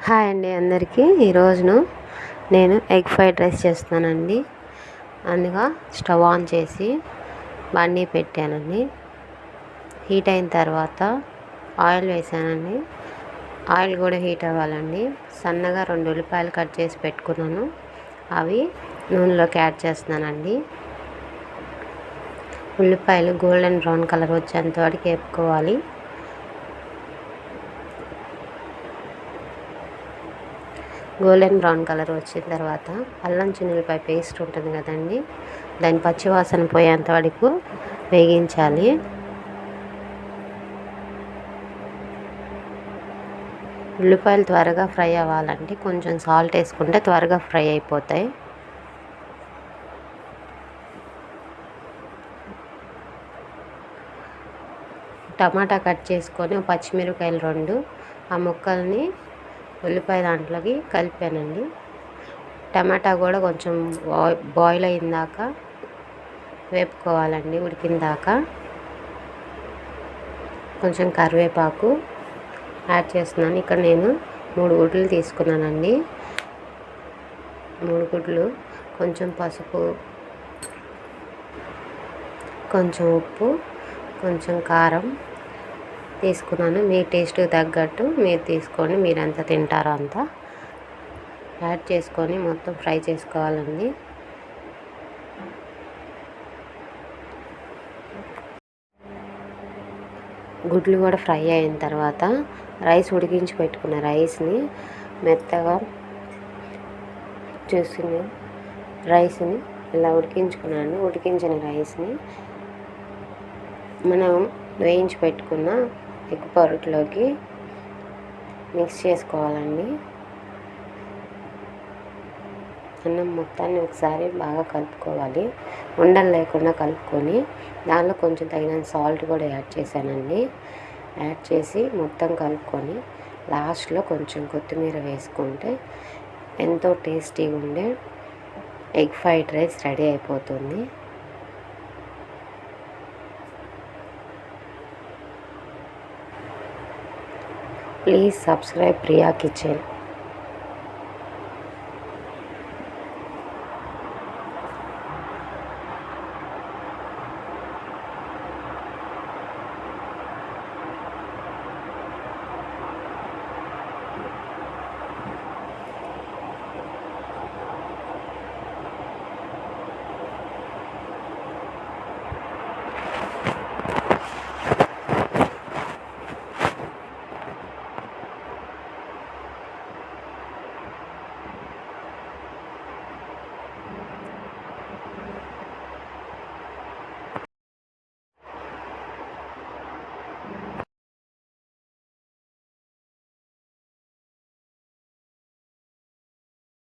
Hi అండి అందరికీ. ఈరోజును నేను ఎగ్ ఫ్రైడ్ రైస్ చేస్తున్నానండి. అందుగా స్టవ్ ఆన్ చేసి బండి పెట్టానండి. హీట్ అయిన తర్వాత ఆయిల్ వేసానండి. ఆయిల్ కూడా హీట్ అవ్వాలండి. సన్నగా 2 ఉల్లిపాయలు కట్ చేసి పెట్టుకున్నాను. అవి నూనెలోకి యాడ్ చేస్తున్నానండి. ఉల్లిపాయలు గోల్డెన్ బ్రౌన్ కలర్ వచ్చేంత వరకు వేపుకోవాలి. గోల్డెన్ బ్రౌన్ కలర్ వచ్చిన తర్వాత అల్లం చిన్నులపాయ పేస్ట్ ఉంటుంది కదండి, దాని పచ్చివాసన పోయేంత వరకు వేగించాలి. ఉల్లిపాయలు త్వరగా ఫ్రై అవ్వాలంటే కొంచెం సాల్ట్ వేసుకుంటే త్వరగా ఫ్రై అయిపోతాయి. టమాటా కట్ చేసుకొని పచ్చిమిరపకాయలు 2 ఆ ముక్కల్ని ఉల్లిపాయ దాంట్లోకి కలిపానండి. టమాటా కూడా కొంచెం బాయిల్ అయిన దాకా వేపుకోవాలండి, ఉడికిన దాకా. కొంచెం కరివేపాకు యాడ్ చేస్తున్నాను. ఇక్కడ నేను 3 గుడ్లు తీసుకున్నానండి. 3 గుడ్లు, కొంచెం పసుపు, కొంచెం ఉప్పు, కొంచెం కారం తీసుకున్నాను. మీ టేస్ట్కి తగ్గట్టు మీరు తీసుకోండి, మీరు ఎంత తింటారో అంత యాడ్ చేసుకొని మొత్తం ఫ్రై చేసుకోవాలండి. గుడ్లు కూడా ఫ్రై అయిన తర్వాత రైస్ ఉడికించి పెట్టుకున్న రైస్ని మెత్తగా చూసుకుని రైస్ని ఇలా ఉడికించుకున్నాను. ఉడికించిన రైస్ని మనం వేయించి పెట్టుకున్న ఎగ్ పొరట్లోకి మిక్స్ చేసుకోవాలండి. అన్నం మొత్తాన్ని ఒకసారి బాగా కలుపుకోవాలి. ఉండలు లేకుండా కలుపుకొని దానిలో కొంచెం తగినంత సాల్ట్ కూడా యాడ్ చేశానండి. యాడ్ చేసి మొత్తం కలుపుకొని లాస్ట్లో కొంచెం కొత్తిమీర వేసుకుంటే ఎంతో టేస్టీగా ఉండే ఎగ్ ఫ్రైడ్ రైస్ రెడీ అయిపోతుంది. Please subscribe Priya Kitchen.